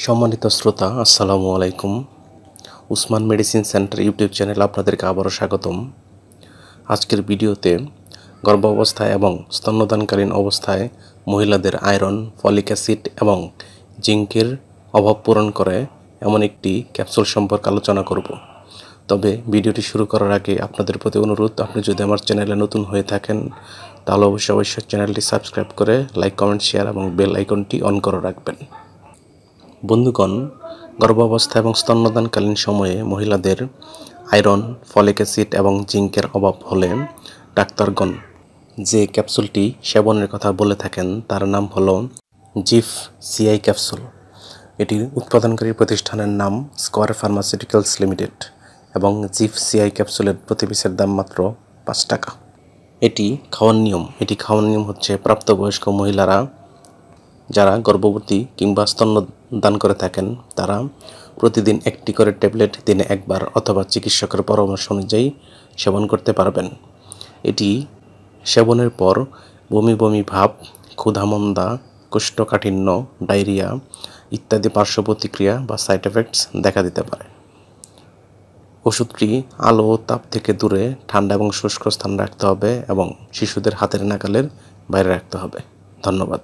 সম্মানিত শ্রোতা, আসসালামু আলাইকুম। উসমান মেডিসিন সেন্টার ইউটিউব চ্যানেলে আপনাদেরকে আবারও স্বাগতম। আজকের ভিডিওতে গর্ভাবস্থায় এবং স্তন্যদানকালীন অবস্থায় মহিলাদের আয়রন, ফলিক অ্যাসিড এবং জিঙ্কের অভাব পূরণ করে এমন একটি ক্যাপসুল সম্পর্কে আলোচনা করব। তবে ভিডিওটি শুরু করার আগে আপনাদের প্রতি অনুরোধ, আপনি যদি আমার চ্যানেলে নতুন হয়ে থাকেন তাহলে অবশ্যই চ্যানেলটি সাবস্ক্রাইব করে লাইক, কমেন্ট, শেয়ার এবং বেল আইকনটি অন করে রাখবেন। বন্ধুগণ, গর্ভাবস্থা এবং স্তন্যদানকালীন সময়ে মহিলাদের আয়রন, ফলিক অ্যাসিড এবং জিঙ্কের অভাব হলে ডাক্তারগণ যে ক্যাপসুলটি সেবনের কথা বলে থাকেন তার নাম হলো জিফ সিআই ক্যাপসুল। এটির উৎপাদনকারী প্রতিষ্ঠানের নাম স্কয়ার ফার্মাসিউটিক্যালস লিমিটেড এবং জিফ সিআই ক্যাপসুলের প্রতি পিসের দাম মাত্র 5 টাকা। এটি খাওয়ার নিয়ম হচ্ছে প্রাপ্তবয়স্ক মহিলারা যারা গর্ভবতী কিংবা স্তন্যদান করে থাকেন তারা প্রতিদিন একটি করে ট্যাবলেট দিনে একবার অথবা চিকিৎসকের পরামর্শ অনুযায়ী সেবন করতে পারবেন। এটি সেবনের পর বমি বমি ভাব, ক্ষুধামন্দা, কোষ্ঠকাঠিন্য, ডায়রিয়া ইত্যাদি পার্শ্ব প্রতিক্রিয়া বা সাইড এফেক্টস দেখা দিতে পারে। ওষুধটি আলো ও তাপ থেকে দূরে ঠান্ডা এবং শুষ্ক স্থান রাখতে হবে এবং শিশুদের হাতের নাগালের বাইরে রাখতে হবে। ধন্যবাদ।